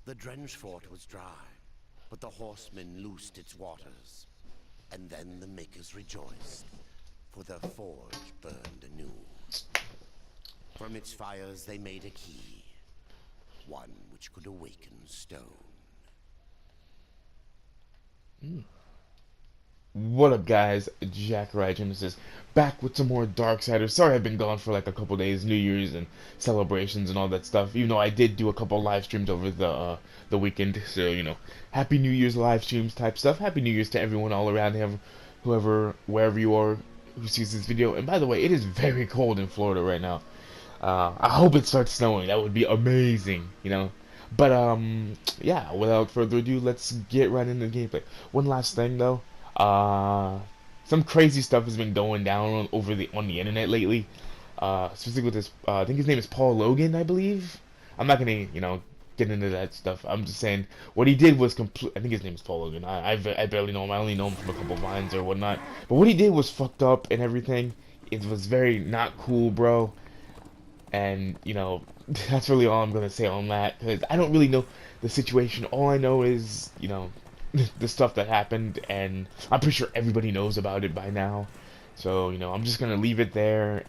The drenched fort was dry, but the horsemen loosed its waters. And then the makers rejoiced, for the forge burned anew. From its fires they made a key, one which could awaken stone. What up, guys? Jack Genesis back with some more Darksiders. Sorry I've been gone for like a couple days, New Year's and celebrations and all that stuff. Even though I did do a couple live streams over the weekend, so Happy New Year's live streams type stuff. Happy New Year's to everyone all around, whoever, wherever you are who sees this video. And by the way, it is very cold in Florida right now. I hope it starts snowing. That would be amazing. But yeah. Without further ado, let's get right into the gameplay. One last thing though. Some crazy stuff has been going down on the internet lately. Specifically with this, I think his name is Paul Logan, I believe. I'm not gonna, get into that stuff. I'm just saying what he did was complete. I think his name is Paul Logan. I barely know him. I only know him from a couple vines or whatnot. But what he did was fucked up and everything. It was very not cool, bro. And that's really all I'm gonna say on that, because I don't really know the situation. All I know is the stuff that happened, and I'm pretty sure everybody knows about it by now. So I'm just gonna leave it there.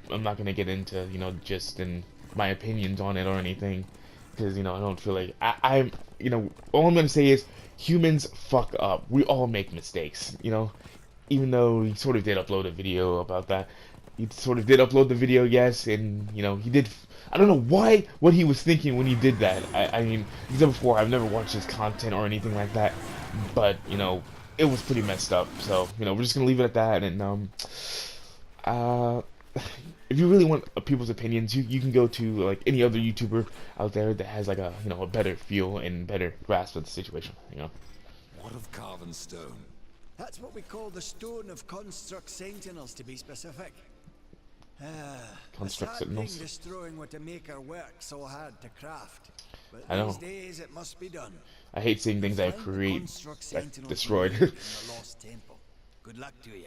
I'm not gonna get into just in my opinions on it or anything, because I don't feel like I'm all I'm gonna say is humans fuck up. We all make mistakes. Even though he sort of did upload a video about that. He sort of did upload the video, yes, and he did. I don't know what he was thinking when he did that. I mean, like I said before, I've never watched his content or anything like that, but it was pretty messed up. So we're just gonna leave it at that. And if you really want people's opinions, you can go to like any other YouTuber out there that has like a a better feel and better grasp of the situation. What of carven stone? That's what we call the Stone of Construct Sentinels, to be specific. A Construct sad thing Sentinels. destroying what a maker worked so hard to craft. But I know. these days it must be done. I hate seeing things I Find the create Construct like Sentinels destroyed. in the Lost Temple. Good luck to you.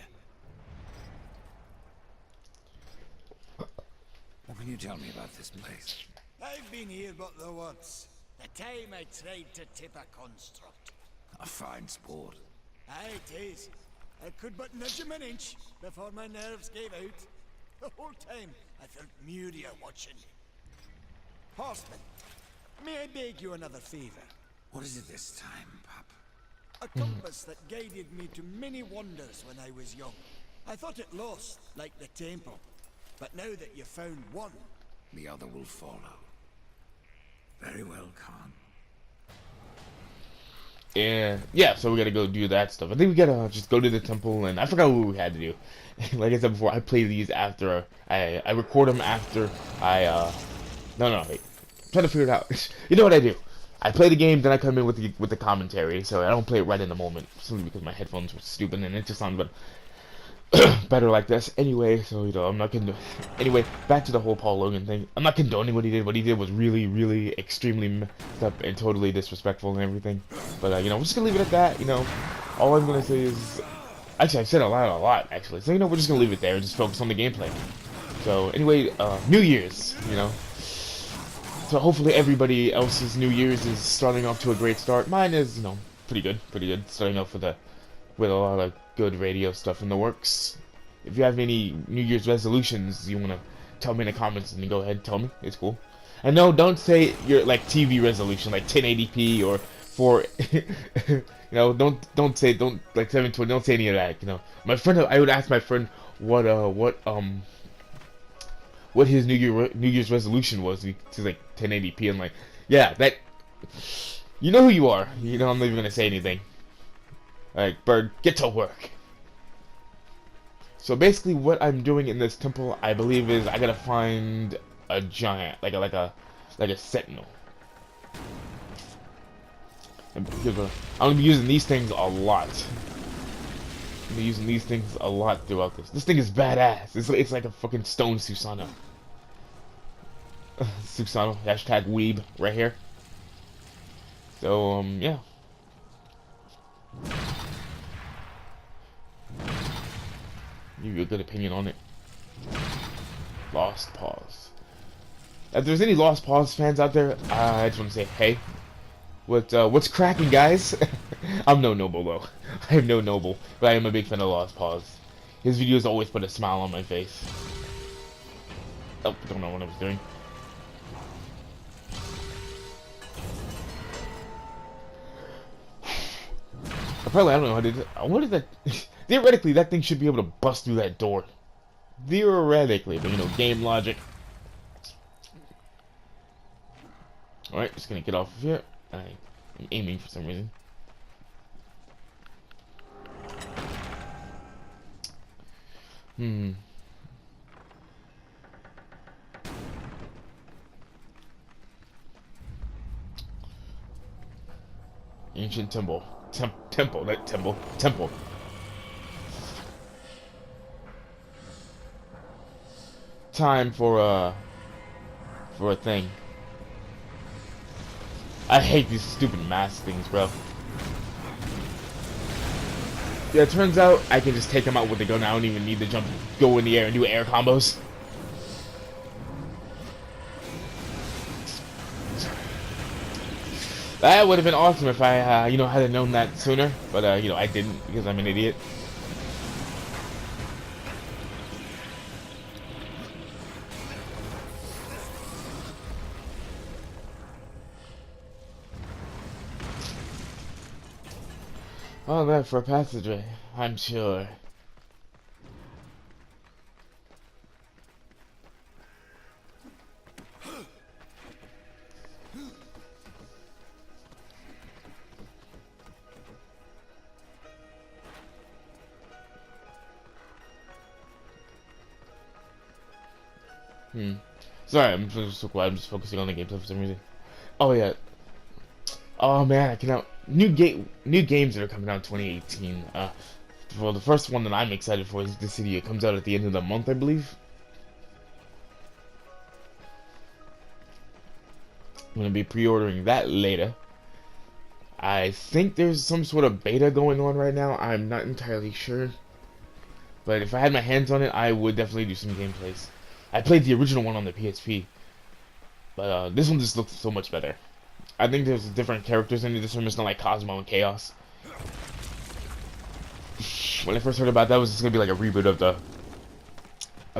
What can you tell me about this place? I've been here but the once. The time I tried to tip a construct. A fine sport. Aye, it is. I could but nudge him an inch before my nerves gave out. The whole time I felt Muria watching. Horseman, may I beg you another favor? What is it this time, pup? A compass that guided me to many wonders when I was young. I thought it lost, like the temple. But now that you've found one, The other will follow. Very well, Khan. Yeah, so we gotta go do that stuff. I think we gotta just go to the temple, and I forgot what we had to do. Like I said before, I play these after I record them after no, wait. I'm trying to figure it out. You know what I do? I play the game, then I come in with the commentary, so I don't play it right in the moment, simply because my headphones were stupid and it just sounds better like this. Anyway, so I'm not gonna. Anyway, back to the whole Paul Logan thing. I'm not condoning what he did. What he did was really, really extremely messed up and totally disrespectful and everything. But we're just gonna leave it at that. All I'm gonna say is, actually, I said a lot actually. So we're just gonna leave it there and just focus on the gameplay. So anyway, New Year's. So hopefully everybody else's New Year's is starting off to a great start. Mine is, pretty good. Starting off with a lot of good radio stuff in the works. If you have any New Year's resolutions you want to tell me in the comments, then go ahead, tell me. It's cool. And no, don't say your like TV resolution, like 1080p or 4. Don't say like 720. Don't say any of that. My friend, I would ask my friend what his New Year's resolution was to like 1080p. I'm like, yeah, that. You know who you are. I'm not even gonna say anything. Like, bird, get to work. So basically, what I'm doing in this temple, I believe, is I gotta find a giant, like a sentinel. I'm gonna be using these things a lot. I'm gonna be using these things a lot throughout this. This thing is badass. It's like a fucking stone Susano. Susano, hashtag weeb, right here. So, yeah. Give you a good opinion on it. Lost Pause. If there's any Lost Pause fans out there, I just want to say, hey, What's cracking, guys? I'm no noble though. I am no noble, but I am a big fan of Lost Pause. His videos always put a smile on my face. Oh, don't know what I was doing. Apparently, I don't know how to do that. What is that? Theoretically, that thing should be able to bust through that door. Theoretically, but you know, game logic. Alright, just gonna get off of here. I'm aiming for some reason. Ancient temple. Temple, not temple. Temple. Time for a thing. I hate these stupid mask things, bro. Yeah, it turns out I can just take them out with the gun. I don't even need to jump, go in the air and do air combos. That would have been awesome if I, you know, had known that sooner. But, you know, I didn't because I'm an idiot. Oh, that for a passageway, I'm sure. Sorry, I'm so quiet. I'm just focusing on the gameplay for some reason. Oh yeah. Oh man, I cannot. New games that are coming out in 2018. Well, the first one that I'm excited for is The City. It comes out at the end of the month, I believe. I'm gonna be pre-ordering that later. I think there's some sort of beta going on right now. I'm not entirely sure, but if I had my hands on it, I would definitely do some gameplays. I played the original one on the PSP, but this one just looks so much better. I think there's different characters in it. This one is not like Cosmo and Chaos. When I first heard about that, it was just gonna be like a reboot of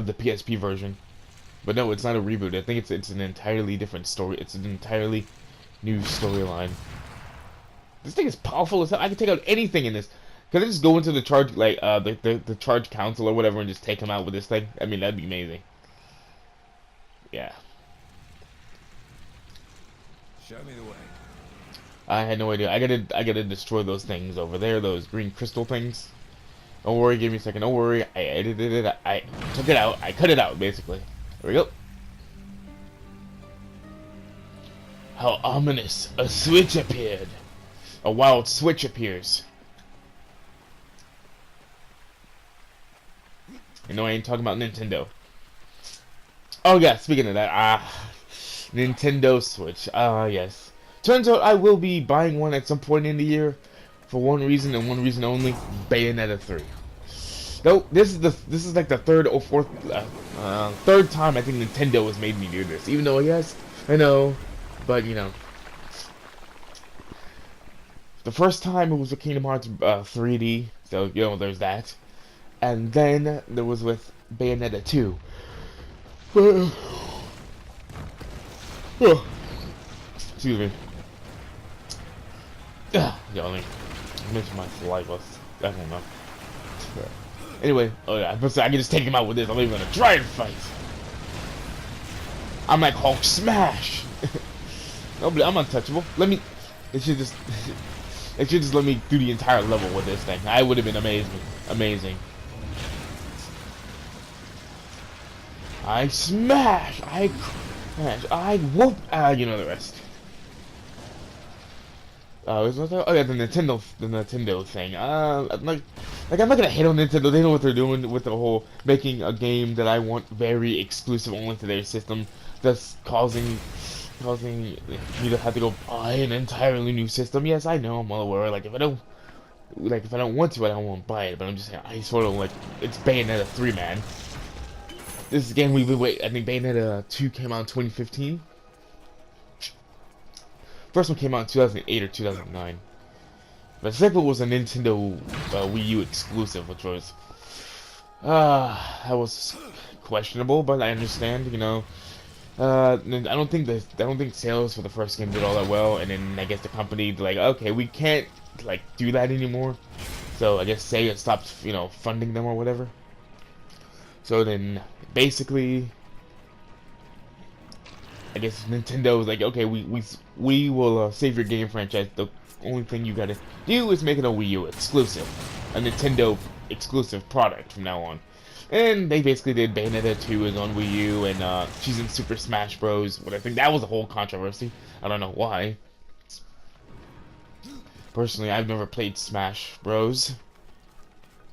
the PSP version, but no, it's not a reboot. I think it's an entirely different story. It's an entirely new storyline. This thing is powerful as hell. I can take out anything in this. Can I just go into the charge, like the charge council or whatever, and just take him out with this thing? I mean, that'd be amazing. Yeah. Show me the way. I had no idea. I gotta destroy those things over there, those green crystal things. Don't worry, give me a second. Don't worry. I edited it. I took it out. I cut it out, basically. There we go. How ominous. A switch appeared. A wild switch appears. You know I ain't talking about Nintendo. Oh yeah, speaking of that, Nintendo Switch. Yes. Turns out I will be buying one at some point in the year, for one reason and one reason only: Bayonetta 3. No, this is like the third or fourth, third time I think Nintendo has made me do this. Even though yes, I know, but you know, the first time it was with Kingdom Hearts 3D, so you know there's that, and then there was with Bayonetta 2. Excuse me. Yeah, let me mention my saliva. I don't know. Anyway, oh yeah, I can just take him out with this. I'm even gonna try and fight. I'm like Hulk smash. Nobody, I'm untouchable. It should just let me do the entire level with this thing. I would have been amazing. I smash! I crash! I whoop! You know the rest. Oh yeah, the Nintendo thing. I'm not gonna hate on Nintendo. They know what they're doing with the whole making a game that I want very exclusive only to their system. That's causing me to have to go buy an entirely new system. Yes, I know. I'm well aware. Like if I don't want to, I don't want to buy it. But I'm just saying, I sort of like it's Bayonetta 3, man. This is a game we've been waiting. I think Bayonetta 2 came out in 2015. First one came out in 2008 or 2009. The second one was a Nintendo Wii U exclusive, which was that was questionable, but I understand, you know. I don't think sales for the first game did all that well, and then I guess the company like, okay, we can't like do that anymore. So I guess Sega stopped, you know, funding them or whatever. So then basically, I guess Nintendo was like, okay, we will save your game franchise. The only thing you gotta do is make it a Wii U exclusive, a Nintendo exclusive product from now on. And they basically did. Bayonetta 2 is on Wii U, and she's in Super Smash Bros. But I think that was a whole controversy. I don't know why. Personally, I've never played Smash Bros.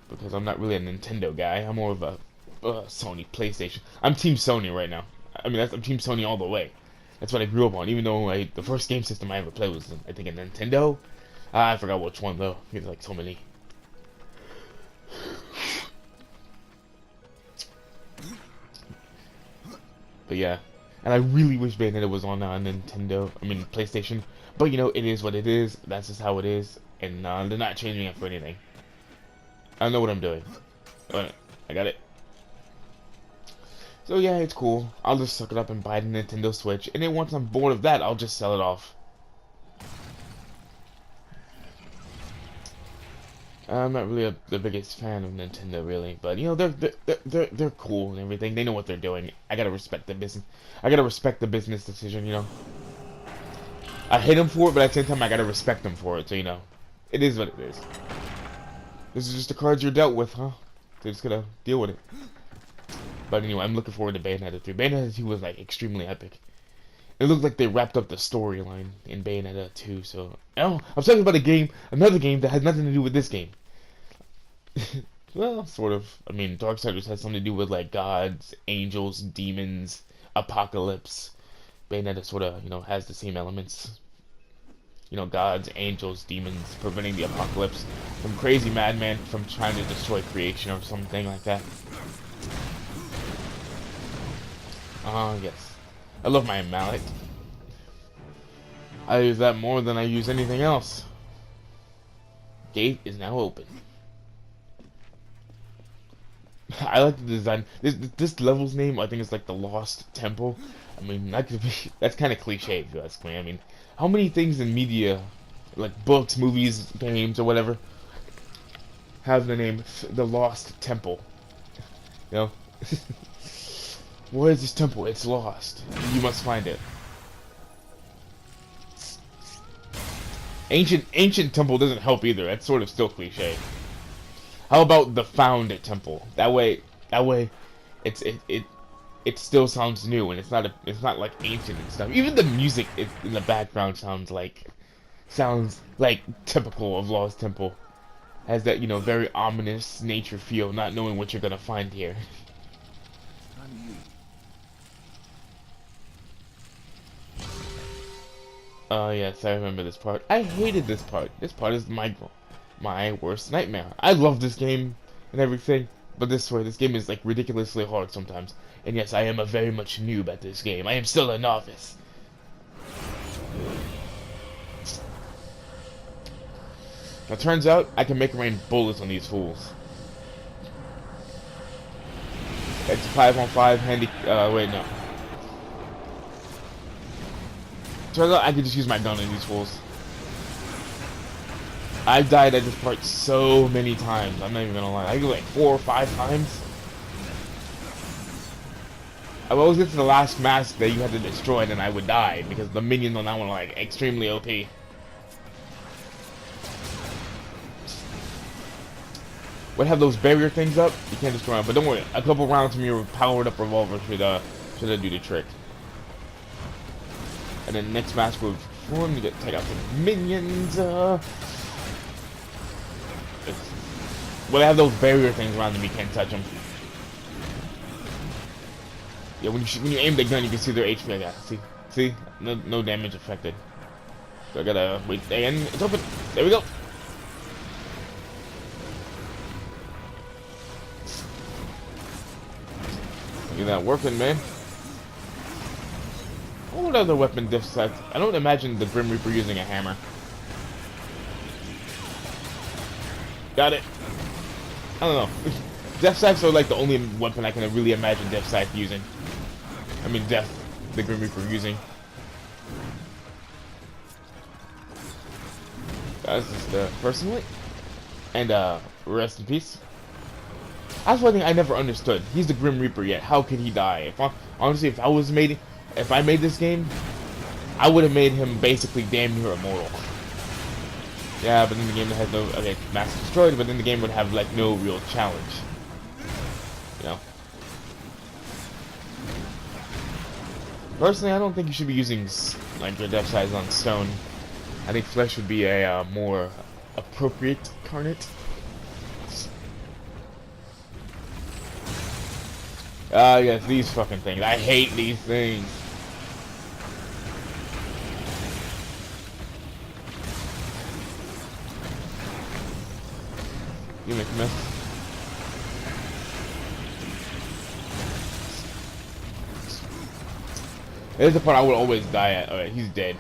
Because I'm not really a Nintendo guy. I'm more of a Sony PlayStation. I'm Team Sony right now. I mean, I'm Team Sony all the way. That's what I grew up on. Even though the first game system I ever played was, I think, a Nintendo. I forgot which one though. There's like so many. But yeah, and I really wish Bayonetta was on Nintendo. I mean PlayStation. But you know, it is what it is. That's just how it is, and they're not changing it for anything. I know what I'm doing. Alright, I got it. So yeah, it's cool. I'll just suck it up and buy the Nintendo Switch, and then once I'm bored of that, I'll just sell it off. I'm not really the biggest fan of Nintendo, really, but you know they're cool and everything. They know what they're doing. I gotta respect the business. I gotta respect the business decision. You know, I hate them for it, but at the same time I gotta respect them for it. So you know, it is what it is. This is just the cards you're dealt with, huh? They're just gonna deal with it. But anyway, I'm looking forward to Bayonetta 3. Bayonetta 2 was like extremely epic. It looked like they wrapped up the storyline in Bayonetta 2. So, oh, I'm talking about another game that has nothing to do with this game. Well, sort of. I mean, Darksiders has something to do with like gods, angels, demons, apocalypse. Bayonetta sort of, you know, has the same elements. You know, gods, angels, demons, preventing the apocalypse. Some crazy madman from trying to destroy creation or something like that. Yes. I love my mallet. I use that more than I use anything else. Gate is now open. I like the design. This level's name, I think, is like the Lost Temple. I mean, that's kind of cliche if you ask me. I mean, how many things in media, like books, movies, games, or whatever, have the name the Lost Temple? You know? Where is this temple? It's lost. You must find it. Ancient temple doesn't help either. That's sort of still cliche. How about the found temple? That way, it still sounds new, and it's not like ancient and stuff. Even the music in the background sounds like typical of Lost Temple. Has that, you know, very ominous nature feel, not knowing what you're gonna find here. Oh yes, I remember this part. I hated this part. This part is my worst nightmare. I love this game and everything, but this game is like ridiculously hard sometimes. And yes, I am a very much noob at this game. I am still a novice. Now, turns out I can make rain bullets on these fools. It's 5-on-5 handy. Wait, no. Turns out I can just use my gun on these fools. I've died at this part so many times. I'm not even gonna lie. I think like 4 or 5 times. I would always get to the last mask that you had to destroy, and then I would die because the minions on that one are like extremely OP. Would have those barrier things up. You can't destroy them, but don't worry. A couple rounds from your powered up revolver should do the trick. And then next match we'll perform to take out some minions. Well, they have those barrier things around them. You can't touch them. Yeah, when you aim the gun, you can see their HP. Like that. See, no damage affected. So I gotta wait. And it's open. There we go. Look at that working, man. What other weapon diff sets? I don't imagine the Grim Reaper using a hammer. Got it. I don't know. Death Scythes are like the only weapon I can really imagine Death Scythe using. I mean, the Grim Reaper using. That's just personally. And rest in peace. That's one thing I never understood. He's the Grim Reaper yet. How could he die? Honestly, if I made this game, I would have made him basically damn near immortal. Yeah, but then the game has no mass destroyed, but then the game would have like no real challenge. You know. Personally, I don't think you should be using like your depth size on stone. I think flesh would be a more appropriate carnate. Yes, these fucking things. I hate these things. You make a mess. There's the part I would always die at. Alright, he's dead.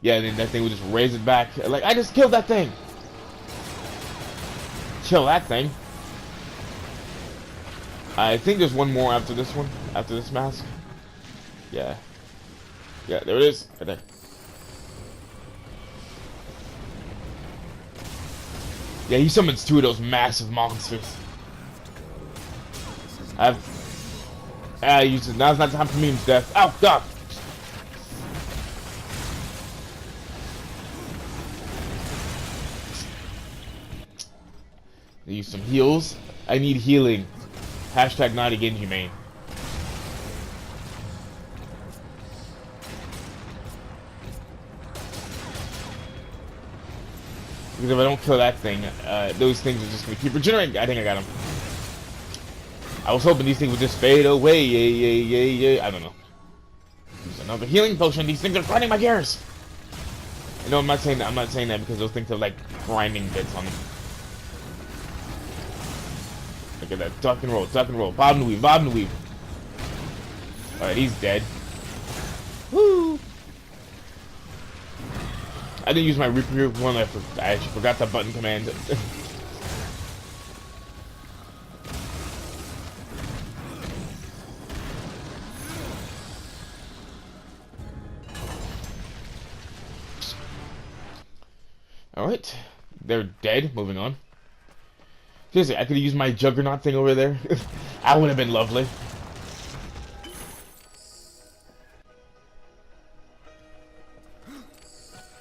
Yeah, and then that thing would just raise it back. Like, I just killed that thing! Kill that thing. I think there's one more after this one. After this mask. Yeah. Yeah, there it is. Right there. Yeah, he summons two of those massive monsters. Now's not time for memes, Death. Oh, God! Use some heals. I need healing. Hashtag not again, humane. Because if I don't kill that thing, those things are just gonna keep regenerating. I think I got him. I was hoping these things would just fade away. I don't know. Use another healing potion. These things are grinding my gears. No, I'm not saying that. I'm not saying that because those things have like grinding bits on them. Look at that. Duck and roll. Duck and roll. Bob and weave. Bob and weave. Alright, he's dead. Woo! I didn't use my Reaper one. I actually forgot the button command. Alright. They're dead. Moving on. Seriously, I could have used my Juggernaut thing over there. That would have been lovely.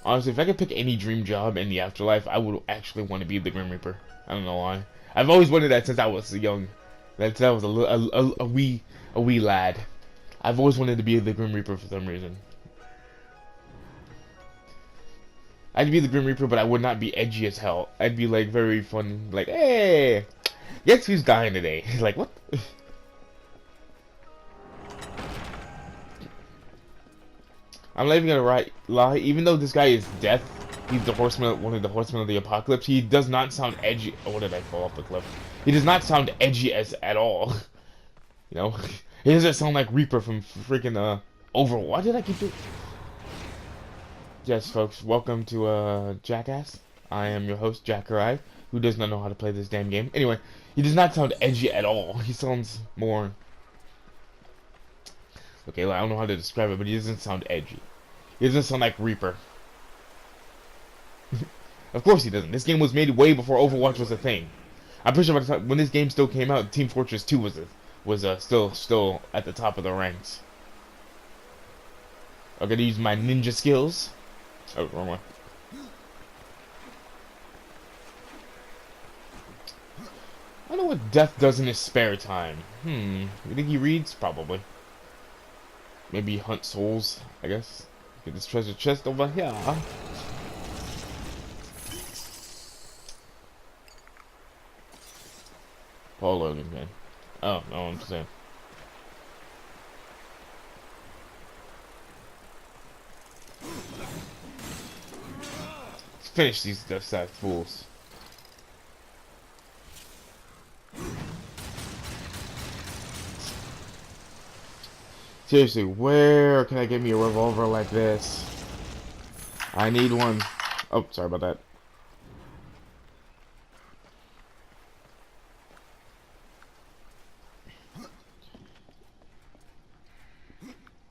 Honestly, if I could pick any dream job in the afterlife, I would actually want to be the Grim Reaper. I don't know why. I've always wanted that since I was young. Since I was a wee lad. I've always wanted to be the Grim Reaper for some reason. I'd be the Grim Reaper, but I would not be edgy as hell. I'd be like very fun, like, hey, guess who's dying today? Like, what? I'm not even gonna lie. Even though this guy is death, he's the horseman, one of the horsemen of the apocalypse. He does not sound edgy. Oh, what did I fall off the cliff? He does not sound edgy at all. You know, he doesn't sound like Reaper from freaking Overwatch. Why did I keep doing? Yes, folks, welcome to Jackass. I am your host, Jackarai, who does not know how to play this damn game. Anyway, he does not sound edgy at all. He sounds more... Okay, I don't know how to describe it, but he doesn't sound edgy. He doesn't sound like Reaper. Of course he doesn't. This game was made way before Overwatch was a thing. I'm pretty sure by the time, when this game still came out, Team Fortress 2 was still at the top of the ranks. I'm gonna use my ninja skills. Oh, wrong one. I don't know what Death does in his spare time. You think he reads? Probably. Maybe hunt souls, I guess. Get this treasure chest over here. Paul Logan, man. Oh, no, I'm just saying. Let's finish these Death Scythe fools. Seriously, where can I get me a revolver like this? I need one. Oh, sorry about that.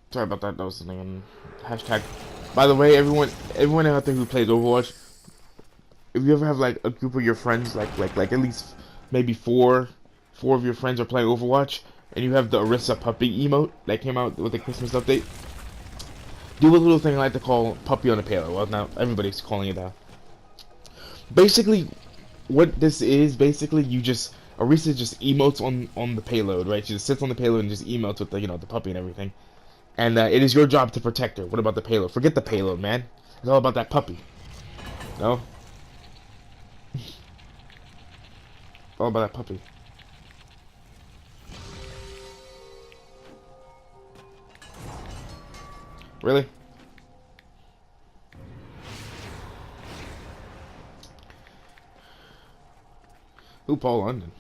Sorry about that. That was something on hashtag. By the way, everyone out there who plays Overwatch, if you ever have like a group of your friends, like at least maybe four of your friends are playing Overwatch, and you have the Orisa puppy emote that came out with the Christmas update, do a little thing I like to call puppy on a payload. Well, now everybody's calling it that. Basically, what this is, basically, Orisa just emotes on the payload, right? She just sits on the payload and just emotes with the, the puppy and everything. And it is your job to protect her. What about the payload? Forget the payload, man. It's all about that puppy. No? All about that puppy. Really? Who, Paul London?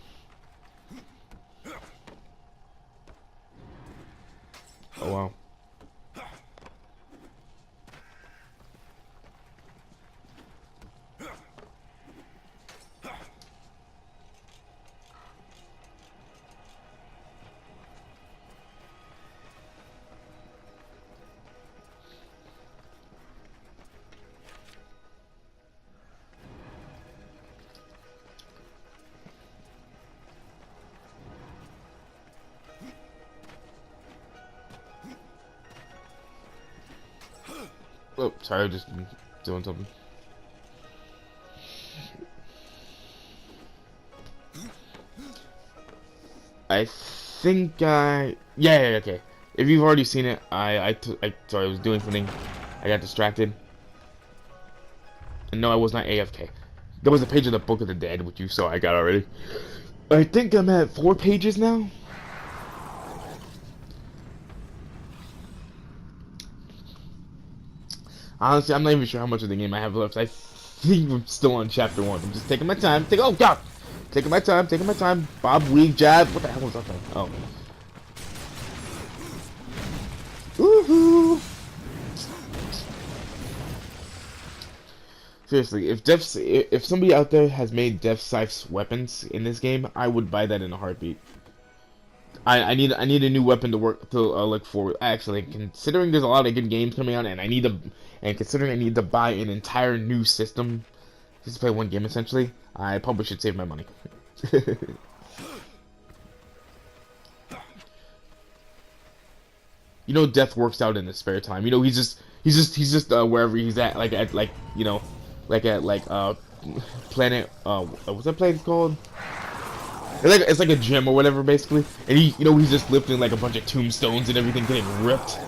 Oh wow. Oh, sorry, I was just doing something. I think yeah, okay. If you've already seen it, sorry, I was doing something. I got distracted. And no, I was not AFK. There was a page of the Book of the Dead, which you saw I got already. I think I'm at 4 pages now. Honestly, I'm not even sure how much of the game I have left. I think I'm still on chapter 1. I'm just taking my time. Oh god! Taking my time. Bob, weave, jab. What the hell was that thing? Oh. Woohoo! Seriously, if somebody out there has made Death Scythe's weapons in this game, I would buy that in a heartbeat. I need a new weapon to look for. Actually, considering there's a lot of good games coming out, and considering I need to buy an entire new system just to play one game essentially, I probably should save my money. You know, Death works out in his spare time. You know, he's just wherever he's at, like at planet. What's that place called? It's like a gym or whatever, basically. And he's just lifting like a bunch of tombstones and everything, getting ripped.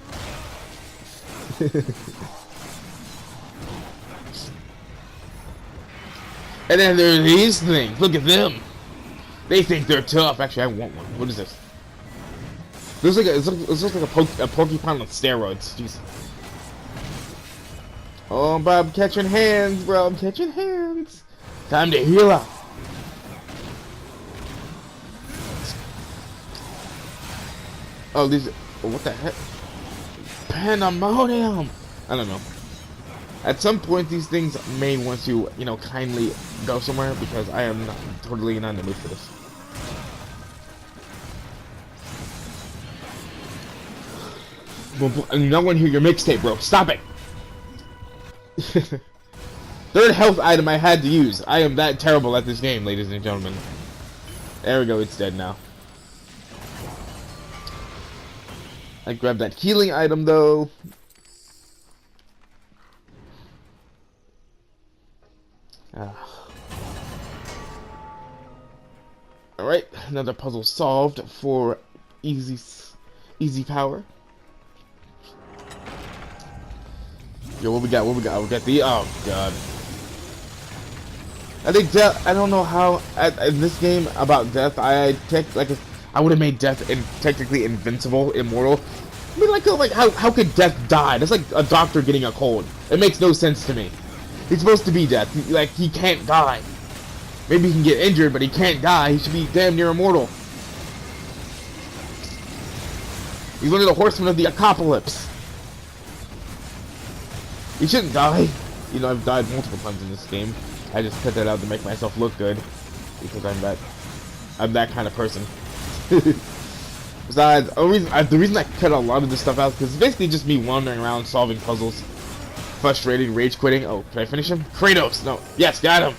And then there are these things. Look at them. They think they're tough. Actually, I want one. What is this? It looks like a porcupine on steroids. Jeez. Oh, bro, I'm catching hands, bro. I'm catching hands. Time to heal up. Oh, what the heck? Pandemonium! I don't know. At some point, these things may want to, kindly go somewhere, because I am totally not in the mood for this. No one hear your mixtape, bro. Stop it! Third health item I had to use. I am that terrible at this game, ladies and gentlemen. There we go, it's dead now. I grabbed that healing item, though. Alright, another puzzle solved for easy power. Yo, what we got? We got the, oh god. I think Death, I don't know how, in this game about Death, I would have made Death technically invincible, immortal. I mean, how could Death die? That's like a doctor getting a cold. It makes no sense to me. He's supposed to be Death. He can't die. Maybe he can get injured, but he can't die. He should be damn near immortal. He's one of the horsemen of the apocalypse. He shouldn't die. You know, I've died multiple times in this game. I just put that out to make myself look good. Because I'm that kind of person. Besides, the reason I cut a lot of this stuff out is because it's basically just me wandering around solving puzzles. Frustrated, rage quitting. Oh, can I finish him? Kratos! No. Yes, got him!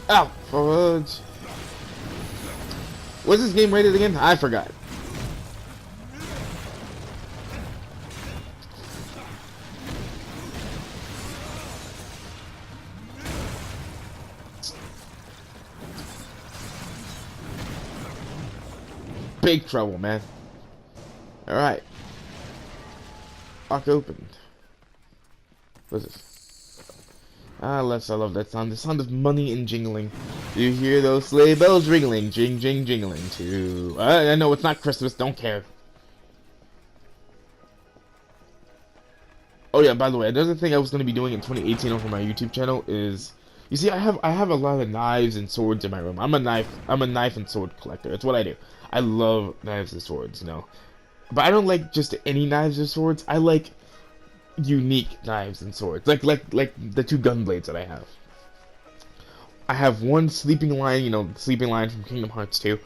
Ow! Fudge. What's this game rated again? I forgot. Big trouble, man. Alright. Lock opened. What's this? Ah, I love that sound. The sound of money and jingling. You hear those sleigh bells ringling, jing, jing, jingling too. I know it's not Christmas. Don't care. Oh yeah, by the way, another thing I was going to be doing in 2018 over my YouTube channel is, you see, I have a lot of knives and swords in my room. I'm a knife and sword collector. It's what I do. I love knives and swords, you know. But I don't like just any knives or swords. I like unique knives and swords, like the two gun blades that I have. I have one sleeping lion, you know, the sleeping lion from Kingdom Hearts 2,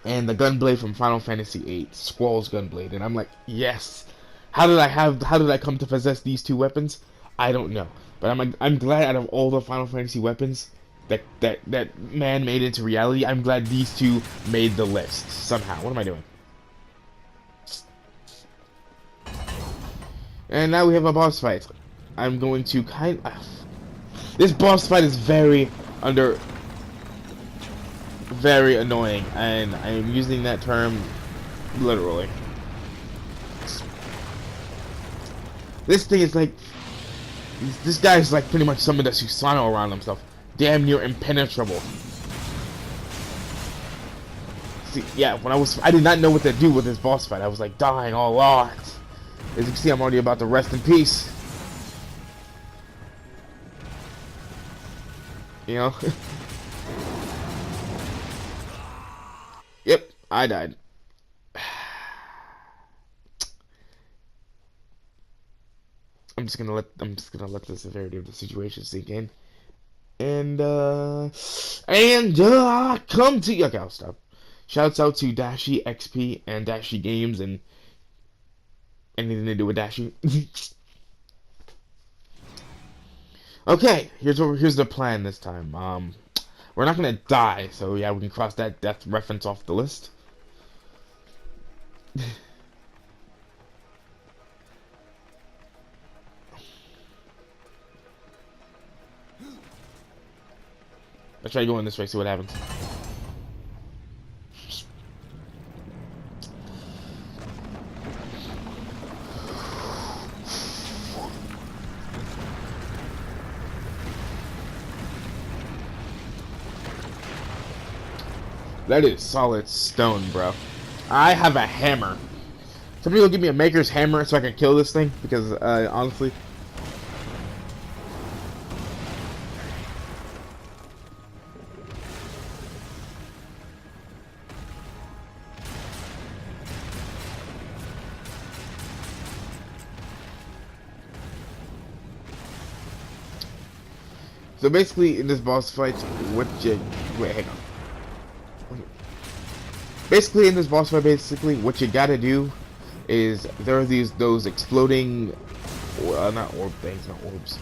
and the gun blade from Final Fantasy 8, Squall's gun blade, and I'm like, yes. How did I come to possess these two weapons? I don't know, but I'm glad out of all the Final Fantasy weapons that man made into reality, I'm glad these two made the list somehow. What am I doing? And now we have a boss fight. I'm going to this boss fight is very annoying, and I am using that term literally. This thing is like, this guy is like pretty much summoned a Susano around himself. Damn near impenetrable. See, yeah, I did not know what to do with this boss fight. I was like dying a lot. As you can see, I'm already about to rest in peace. You know? Yep, I died. I'm just gonna let the severity of the situation sink in. And come to, okay, I'll stop. Shouts out to Dashi XP and Dashi Games and anything to do with Dashi. Okay, here's the plan this time. We're not gonna die, so yeah, we can cross that death reference off the list. Let's try going this way, see what happens. That is solid stone, bro. I have a hammer. Somebody will give me a maker's hammer so I can kill this thing, because honestly, so basically in this boss fight, wait, hang on. Basically in this boss fight, what you gotta do is there are those exploding, not orb things, not orbs,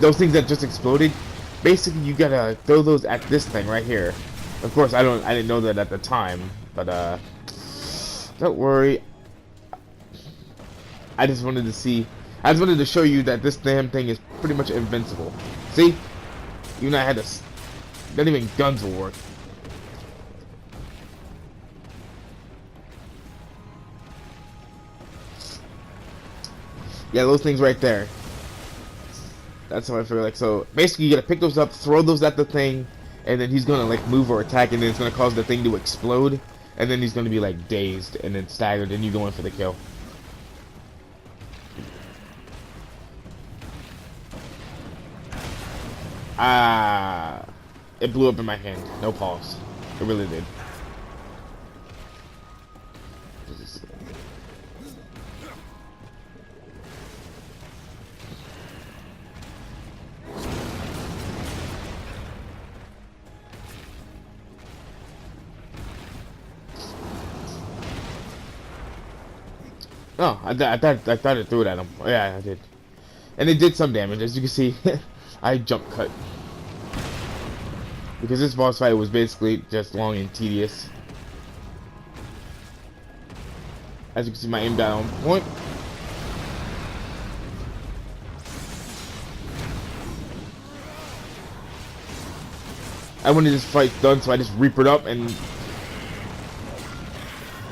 those things that just exploded. Basically, you gotta throw those at this thing right here. Of course, I didn't know that at the time, but don't worry. I just wanted to show you that this damn thing is pretty much invincible. See? Even I had to, not even guns will work. Yeah, those things right there. That's how I feel like. So basically, you gotta pick those up, throw those at the thing, and then he's gonna like move or attack, and then it's gonna cause the thing to explode, and then he's gonna be like dazed and then staggered, and you go in for the kill. It blew up in my hand. No pause. It really did. Oh, I thought it threw it at him. Yeah, I did. And it did some damage. As you can see, I jump cut. Because this boss fight was basically just long and tedious. As you can see, my aim down point. I wanted this fight done, so I just reapered up and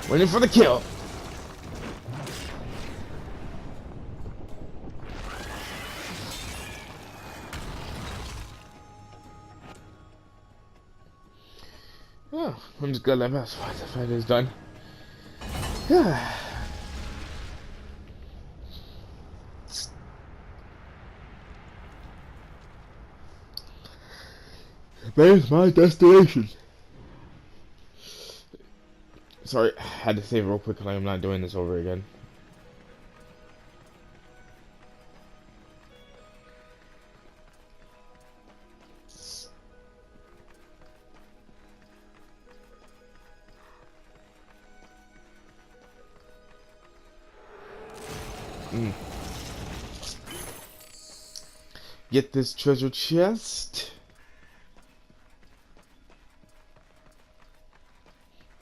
went in for the kill. Oh, I'm just glad that fight is done. There's my destination. Sorry, I had to save it real quick because I'm not doing this over again. Get this treasure chest.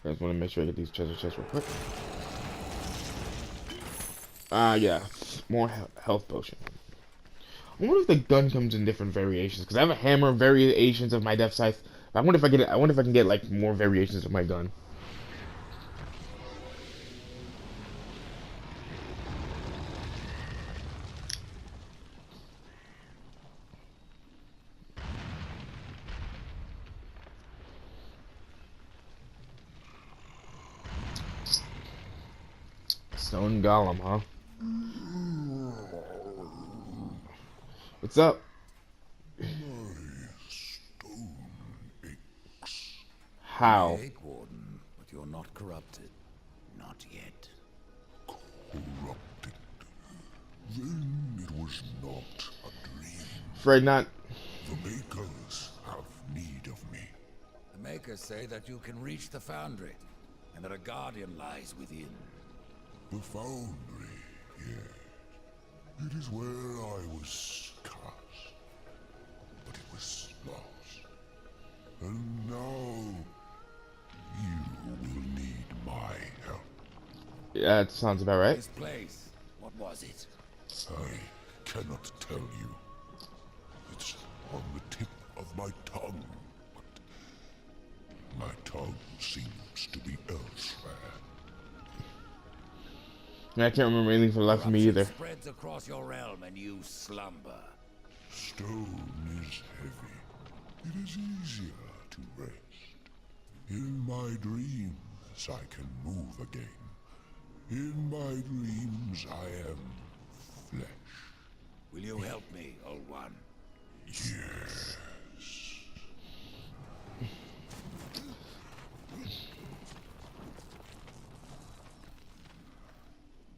I just want to make sure I get these treasure chests real quick. Yeah, more health potion. I wonder if the gun comes in different variations because I have a hammer, variations of my death scythe. I wonder if I get it. I wonder if I can get like more variations of my gun. Stone Golem, huh? What's up? How? The Egg Warden, but you're not corrupted. Not yet. Corrupted. Then it was not a dream. Afraid not. The Makers have need of me. The Makers say that you can reach the Foundry, and that a Guardian lies within. The Foundry, yes. It is where I was cast. But it was lost. And now, you will need my help. Yeah, that sounds about right. This place, what was it? I cannot tell you. It's on the tip of my tongue. But my tongue seems to be elsewhere. I can't remember anything for the life of me either. Spreads across your realm and you slumber. Stone is heavy. It is easier to rest. In my dreams, I can move again. In my dreams, I am flesh. Will you help me, old one? Yes.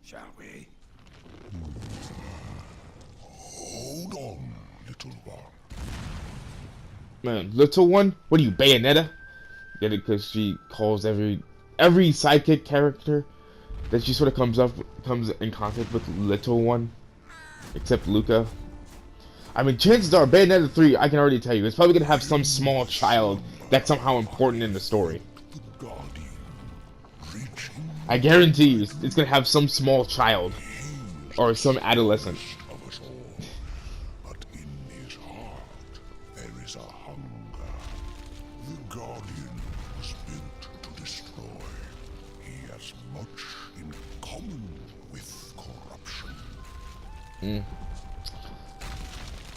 Shall we? Hold on, little one. Man, little one? What are you, Bayonetta? Get it? Because she calls every sidekick character that she sort of comes in contact with little one, except Luca. I mean, chances are Bayonetta 3, I can already tell you, it's probably gonna have some small child that's somehow important in the story. The Guardian, reaching I guarantee you, it's gonna have some small child or some adolescent. of us all. But in his heart, there is a hunger. The Guardian was built to destroy. He has much in common with corruption.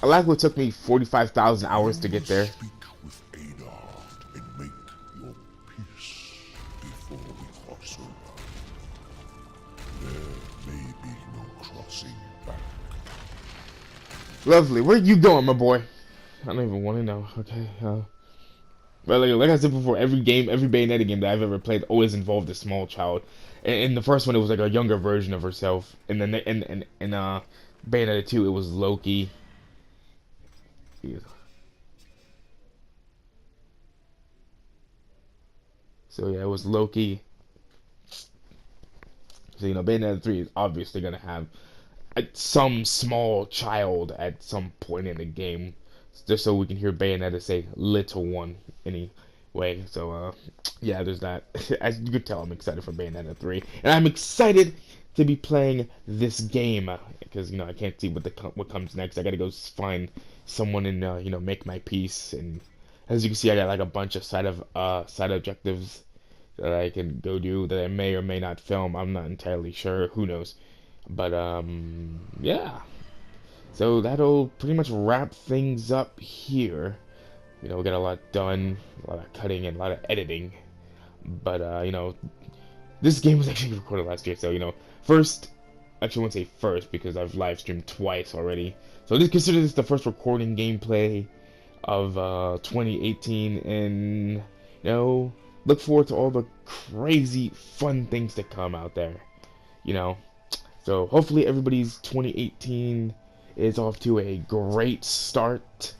I like what took me 45,000 hours to get there. Speak with Adard and make your peace before we cross over. There may be no crossing back. Lovely. Where you going, my boy? I don't even want to know. Okay. But like I said before, every game, every Bayonetta game that I've ever played always involved a small child. And in the first one, it was like a younger version of herself. And then in Bayonetta 2, it was Loki. So yeah, it was Loki. So Bayonetta 3 is obviously gonna have some small child at some point in the game, just so we can hear Bayonetta say "little one" anyway. So yeah, there's that. As you could tell, I'm excited for Bayonetta 3, and I'm excited to be playing this game because I can't see what comes next. I gotta go find someone and make my peace. And as you can see, I got like a bunch of side objectives that I can go do that I may or may not film. I'm not entirely sure. Who knows? But yeah. So that'll pretty much wrap things up here. We got a lot done, a lot of cutting and a lot of editing. But this game was actually recorded last year, so first. Actually, I won't say first because I've live streamed twice already. So just consider this the first recording gameplay of 2018, and look forward to all the crazy fun things to come out there. So hopefully everybody's 2018 is off to a great start.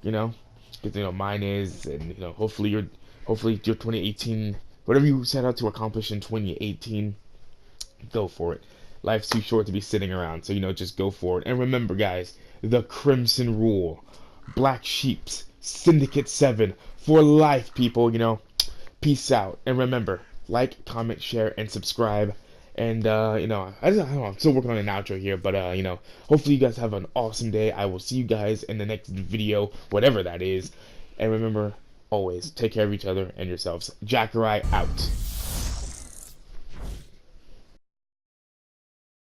Because mine is, and hopefully your 2018, whatever you set out to accomplish in 2018, go for it. Life's too short to be sitting around, so just go for it. And remember, guys, the Crimson Rule, Black Sheeps, Syndicate 7 for life, people. Peace out, and remember, like, comment, share, and subscribe. And I don't know, I'm still working on an outro here, but hopefully you guys have an awesome day. I will see you guys in the next video, whatever that is. And remember, always take care of each other and yourselves. Jackerai out.